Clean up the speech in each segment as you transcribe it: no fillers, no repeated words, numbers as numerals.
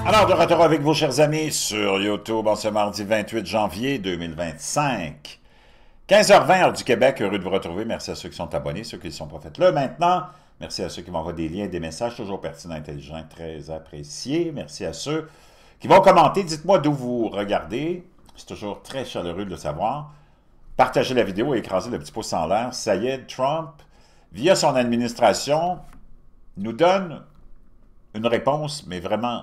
Alors, de retour avec vous, chers amis, sur YouTube en ce mardi 28 janvier 2025. 15h20, heure du Québec, heureux de vous retrouver. Merci à ceux qui sont abonnés, ceux qui ne sont pas faits là maintenant. Merci à ceux qui m'envoient des liens, des messages toujours pertinents, intelligents, très appréciés. Merci à ceux qui vont commenter. Dites-moi d'où vous regardez. C'est toujours très chaleureux de le savoir. Partagez la vidéo et écrasez le petit pouce en l'air. Ça y est, Trump, via son administration, nous donne une réponse, mais vraiment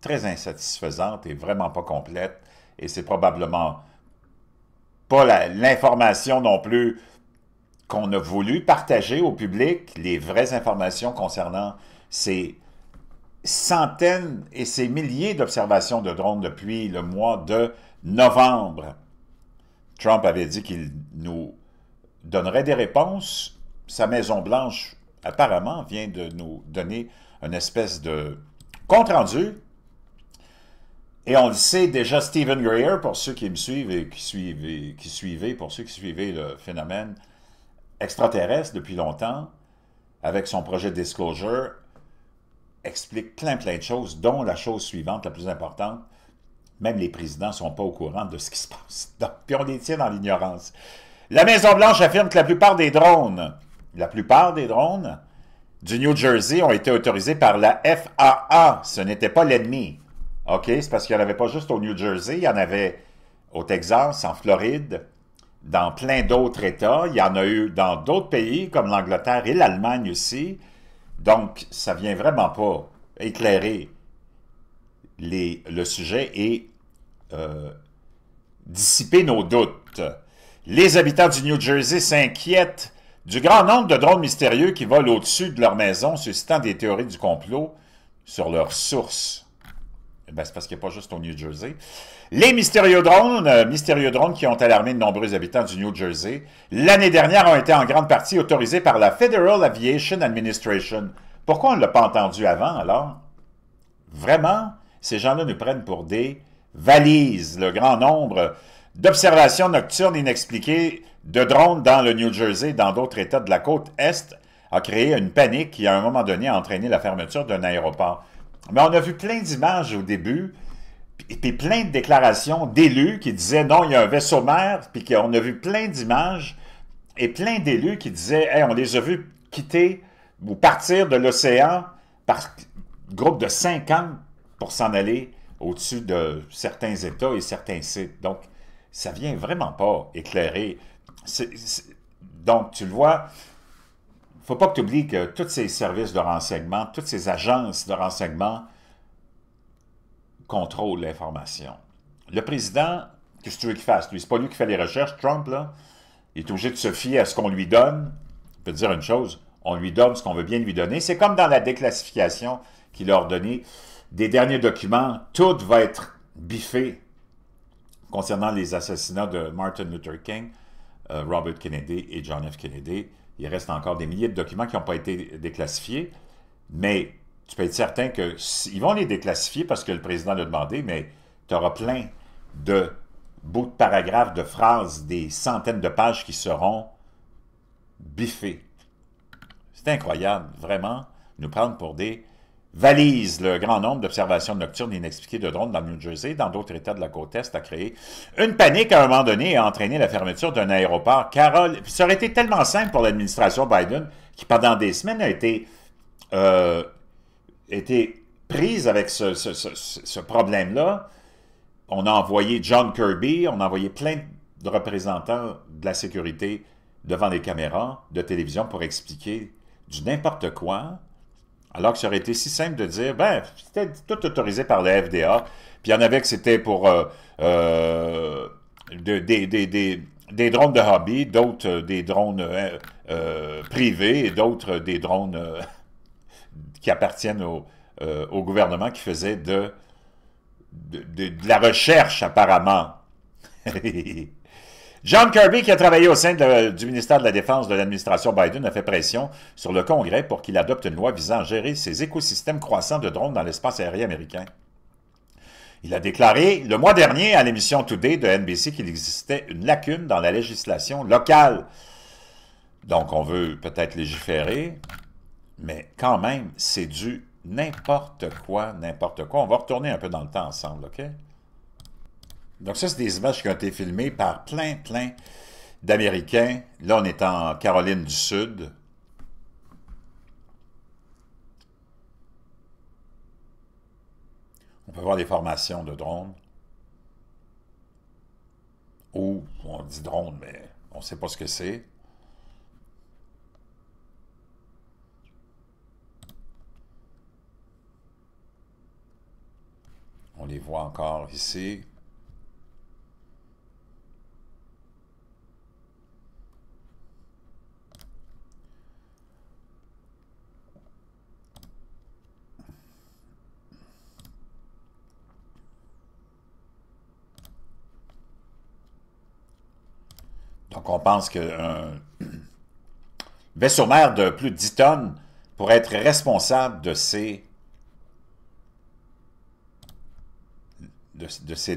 très insatisfaisante et vraiment pas complète. Et c'est probablement pas l'information non plus qu'on a voulu partager au public, les vraies informations concernant ces centaines et ces milliers d'observations de drones depuis le mois de novembre. Trump avait dit qu'il nous donnerait des réponses. Sa Maison-Blanche, apparemment, vient de nous donner une espèce de compte-rendu. Et on le sait déjà, Stephen Greer, pour ceux qui me suivent et qui suivaient, pour ceux qui suivaient le phénomène extraterrestre depuis longtemps, avec son projet Disclosure, explique plein de choses, dont la chose suivante, la plus importante, même les présidents ne sont pas au courant de ce qui se passe. Donc, puis on les tient dans l'ignorance. La Maison-Blanche affirme que la plupart des drones du New Jersey ont été autorisés par la FAA. Ce n'était pas l'ennemi. OK? C'est parce qu'il n'y en avait pas juste au New Jersey, il y en avait au Texas, en Floride, dans plein d'autres États. Il y en a eu dans d'autres pays, comme l'Angleterre et l'Allemagne aussi. Donc, ça ne vient vraiment pas éclairer le sujet et dissiper nos doutes. Les habitants du New Jersey s'inquiètent du grand nombre de drones mystérieux qui volent au-dessus de leur maison, suscitant des théories du complot sur leur source. Ben, c'est parce qu'il n'y a pas juste au New Jersey. Les mystérieux drones qui ont alarmé de nombreux habitants du New Jersey, l'année dernière ont été en grande partie autorisés par la Federal Aviation Administration. Pourquoi on ne l'a pas entendu avant, alors? Vraiment, ces gens-là nous prennent pour des valises. Le grand nombre d'observations nocturnes inexpliquées de drones dans le New Jersey et dans d'autres États de la côte Est a créé une panique qui, à un moment donné, a entraîné la fermeture d'un aéroport. Mais on a vu plein d'images au début, puis plein de déclarations d'élus qui disaient « Non, il y a un vaisseau mère », puis on a vu plein d'images et plein d'élus qui disaient « Hey, on les a vus quitter ou partir de l'océan par groupe de 50 pour s'en aller au-dessus de certains États et certains sites. » Donc, ça vient vraiment pas éclairer. Donc, tu le vois, il ne faut pas que tu oublies que tous ces services de renseignement, toutes ces agences de renseignement contrôlent l'information. Le président, qu'est-ce que tu veux qu'il fasse? Lui, c'est pas lui qui fait les recherches, Trump, là. Il est obligé de se fier à ce qu'on lui donne. Je peux te dire une chose, on lui donne ce qu'on veut bien lui donner. C'est comme dans la déclassification qu'il a ordonné des derniers documents. Tout va être biffé concernant les assassinats de Martin Luther King, Robert Kennedy et John F. Kennedy. Il reste encore des milliers de documents qui n'ont pas été déclassifiés, mais tu peux être certain qu'ils vont les déclassifier parce que le président l'a demandé, mais tu auras plein de bouts de paragraphes, de phrases, des centaines de pages qui seront biffées. C'est incroyable, vraiment, nous prendre pour des valises. Le grand nombre d'observations nocturnes inexpliquées de drones dans le New Jersey et dans d'autres États de la côte Est a créé une panique à un moment donné et a entraîné la fermeture d'un aéroport. Ça aurait été tellement simple pour l'administration Biden qui, pendant des semaines, a été prise avec ce problème-là. On a envoyé John Kirby, on a envoyé plein de représentants de la sécurité devant les caméras de télévision pour expliquer du n'importe quoi. Alors que ça aurait été si simple de dire, ben, c'était tout autorisé par la FDA, puis il y en avait que c'était pour des drones de hobby, d'autres des drones privés, et d'autres des drones qui appartiennent au gouvernement qui faisaient de la recherche, apparemment. John Kirby, qui a travaillé au sein du ministère de la Défense de l'administration Biden, a fait pression sur le Congrès pour qu'il adopte une loi visant à gérer ces écosystèmes croissants de drones dans l'espace aérien américain. Il a déclaré le mois dernier à l'émission Today de NBC qu'il existait une lacune dans la législation locale. Donc, on veut peut-être légiférer, mais quand même, c'est du n'importe quoi, n'importe quoi. On va retourner un peu dans le temps ensemble, OK? Donc ça, c'est des images qui ont été filmées par plein d'Américains. Là, on est en Caroline du Sud. On peut voir des formations de drones. Ou, on dit drone, mais on ne sait pas ce que c'est. On les voit encore ici. Donc, on pense qu'un vaisseau-mère de plus de 10 tonnes pourrait être responsable de ces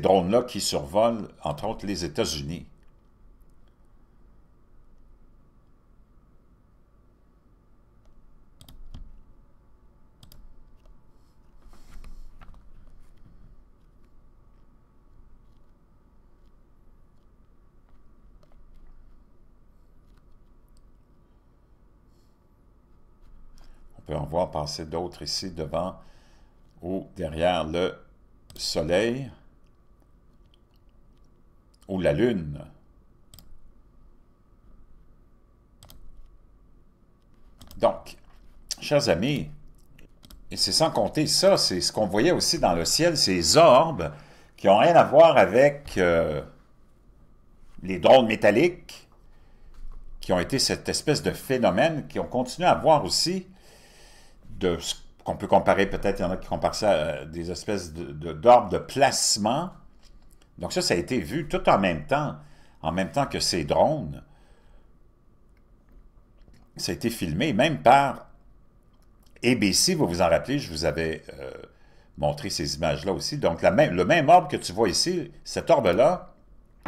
drones-là qui survolent, entre autres, les États-Unis. On peut en voir passer d'autres ici devant ou derrière le Soleil ou la Lune. Donc, chers amis, et c'est sans compter ça, c'est ce qu'on voyait aussi dans le ciel, ces orbes qui n'ont rien à voir avec les drones métalliques, qui ont été cette espèce de phénomène, qui ont continué à voir aussi de ce qu'on peut comparer, peut-être il y en a qui comparent ça à des espèces d'orbes de placement. Donc ça a été vu tout en même temps que ces drones. Ça a été filmé même par ABC, vous vous en rappelez, je vous avais montré ces images-là aussi. Donc le même orbe que tu vois ici, cet orbe-là,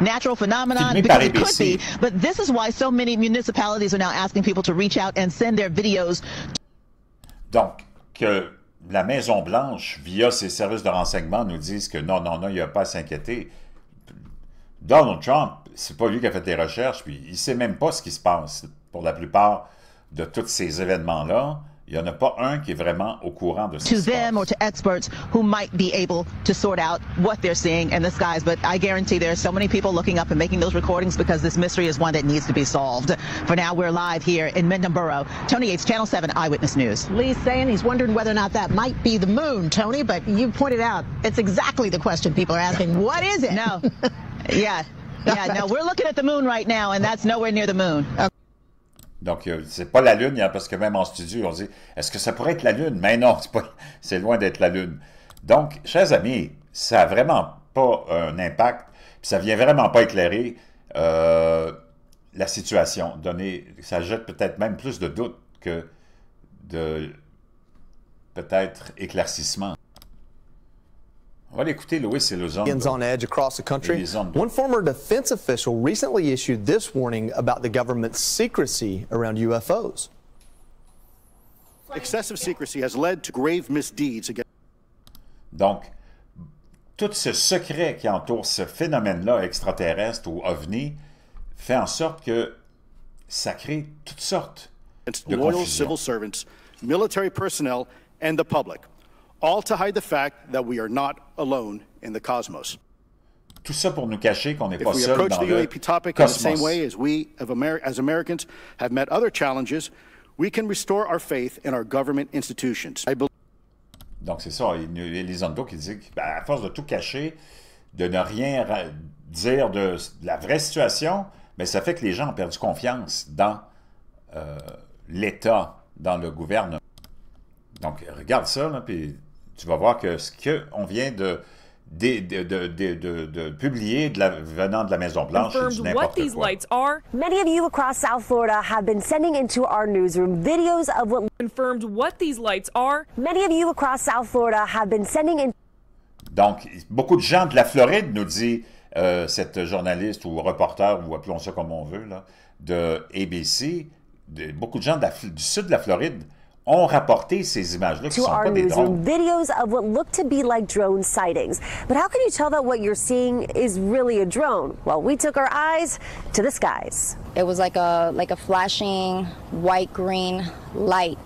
natural phenomenon because it could be, but this is why so many municipalities are now asking people to reach out and send their videos. Donc, que la Maison-Blanche, via ses services de renseignement, nous disent que non, il n'y a pas à s'inquiéter. Donald Trump, c'est pas lui qui a fait les recherches, puis il ne sait même pas ce qui se passe. Pour la plupart de tous ces événements-là, il n'y en a pas un qui est vraiment au courant de ce qui se passe. To them or to experts who might be able to sort out what they're seeing in the skies, but I guarantee there are so many people looking up and making those recordings because this mystery is one that needs to be solved. For now, we're live here in Mendham Tony Yates, Channel 7 Eyewitness News. Lee's saying he's wondering whether or not that might be the moon, Tony, but you pointed out it's exactly the question people are asking. What is it? No. Yeah, no, we're looking at the moon right now, and that's nowhere near the moon. Okay. Donc, c'est pas la Lune, parce que même en studio, on dit, est-ce que ça pourrait être la Lune? Mais non, c'est loin d'être la Lune. Donc, chers amis, ça n'a vraiment pas un impact, puis ça vient vraiment pas éclairer la situation. Ça jette peut-être même plus de doutes que de peut-être éclaircissement. On va l'écouter, Louis Elizondo. On edge across the country. One former defense official recently issued this warning about the government's secrecy around UFOs. Excessive secrecy has led to grave misdeeds against. Donc, tout ce secret qui entoure ce phénomène-là extraterrestre ou ovni fait en sorte que ça crée toutes sortes de loyal confusion. Civil servants, military personnel, and the public. All to hide the fact that we are not alone in the cosmos. Tout ça pour nous cacher qu'on n'est pas If we seul approach dans the le UAP topic in the same cosmos. way as we, as Americans, have met other challenges, we can restore our faith in our government institutions. Donc c'est ça, Elizondo qui dit qu'à force de tout cacher, de ne rien dire de la vraie situation, mais ça fait que les gens ont perdu confiance dans l'État, dans le gouvernement. Donc regarde ça, là, puis tu vas voir que ce qu'on vient de publier venant de la Maison-Blanche, c'est du n'importe quoi. Many of you across South Florida have been sending into our newsroom videos of what confirmed what these lights are. Many of you across South Florida have been sending in. Donc, beaucoup de gens de la Floride, nous dit cette journaliste ou reporter, ou appelons ça comme on veut, là, de ABC, beaucoup de gens du sud de la Floride ont rapporté ces images-là qui ne sont pas des drones. Videos of what look to be like drone sightings. But how can you tell that what you're seeing is really a drone? Well, we took our eyes to the skies. It was like a flashing white-green light.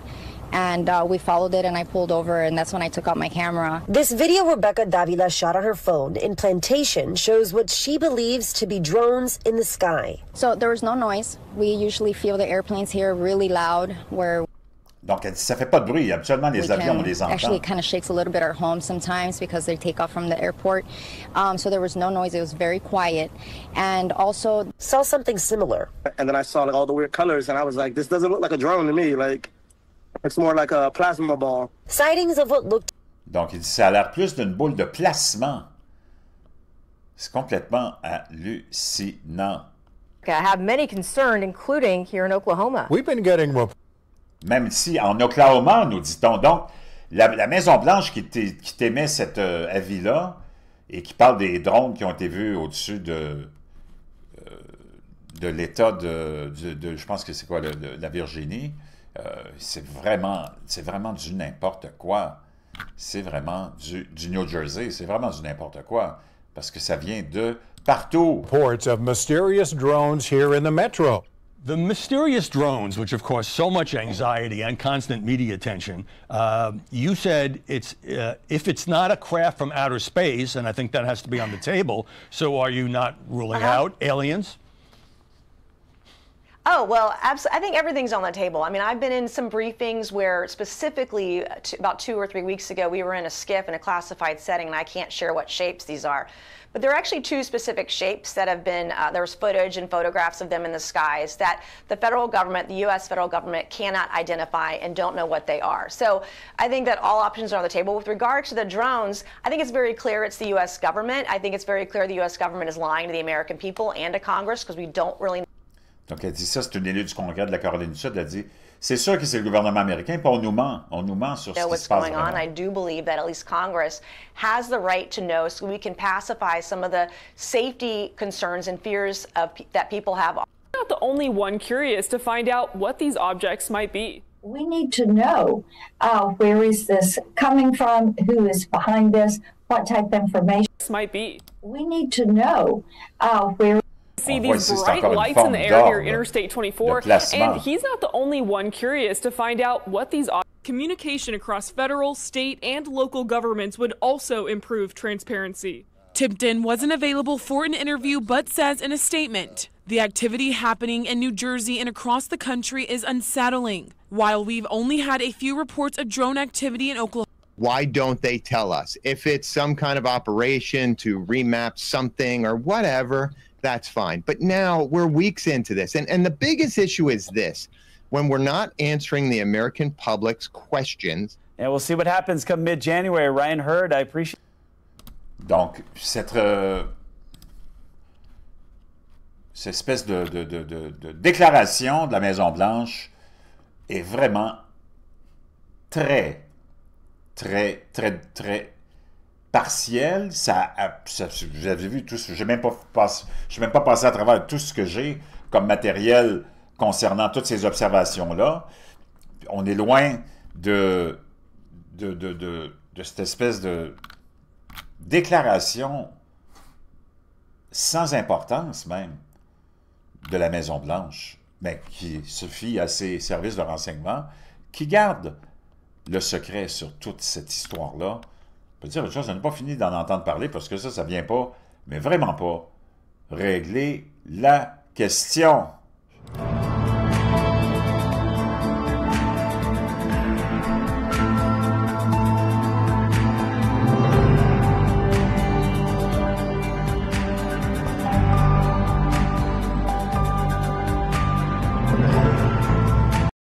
And we followed it, and I pulled over, and that's when I took out my camera. This video Rebecca Davila shot on her phone in Plantation shows what she believes to be drones in the sky. So there was no noise. We usually feel the airplanes here really loud, where Donc, elle dit, ça fait pas de bruit. Habituellement, les avions, on les entend. Actually, it kind of shakes a little bit our home sometimes because they take off from the airport. So there was no noise. It was very quiet. And also saw something similar. And then I saw like all the weird colors, and I was like, this doesn't look like a drone to me. Like, it's more like a plasma ball. Sightings of what looked. Donc, il dit, ça a l'air plus d'une boule de plasma. C'est complètement hallucinant. I have many concerned, including here in Oklahoma. We've been getting même ici, en Oklahoma, nous dit-on. Donc, la Maison-Blanche qui t'émet cet avis-là et qui parle des drones qui ont été vus au-dessus de l'État je pense que c'est quoi, la Virginie, c'est vraiment du n'importe quoi. C'est vraiment du New Jersey, c'est vraiment du n'importe quoi. Parce que ça vient de partout. Reports of mysterious drones here in the metro. The mysterious drones, which have caused so much anxiety and constant media attention, you said if it's not a craft from outer space, and I think that has to be on the table, so are you not ruling out aliens? Oh, well, I think everything's on the table. I mean, I've been in some briefings where specifically about 2 or 3 weeks ago, we were in a SCIF in a classified setting, and I can't share what shapes these are. But there are actually 2 specific shapes that have been, there's footage and photographs of them in the skies that the federal government, the U.S. federal government, cannot identify and don't know what they are. So I think that all options are on the table. With regard to the drones, I think it's very clear it's the U.S. government. I think it's very clear the U.S. government is lying to the American people and to Congress because we don't really. Donc elle dit ça, c'est une élue du Congrès de la Caroline du Sud, elle dit c'est sûr que c'est le gouvernement américain, puis on nous ment sur ce qui se passe vraiment. I do believe that at least Congress has the right to know so we can pacify some of the safety concerns and fears that people have. I'm not the only one curious to find out what these objects might be. We need to know where is this coming from, who is behind this, what type of information this might be. We need to know where. See these bright lights in the air near Interstate 24, and he's not the only one curious to find out what these communication across federal, state, and local governments would also improve transparency. Tipton wasn't available for an interview, but says in a statement, the activity happening in New Jersey and across the country is unsettling. While we've only had a few reports of drone activity in Oklahoma. Why don't they tell us? If it's some kind of operation to remap something or whatever, that's fine. But now we're weeks into this. And the biggest issue is this. When we're not answering the American public's questions. And we'll see what happens come mid-January. Ryan Hurd, I appreciate. Donc, cette espèce de déclaration de la Maison-Blanche est vraiment très partiel. Vous avez vu tout ce, je n'ai même pas passé à travers tout ce que j'ai comme matériel concernant toutes ces observations-là. On est loin de cette espèce de déclaration sans importance même de la Maison-Blanche, mais qui se fie à ses services de renseignement, qui gardent le secret sur toute cette histoire-là. On peut dire une chose, on n'a pas fini d'en entendre parler parce que ça ne vient pas, mais vraiment pas, régler la question.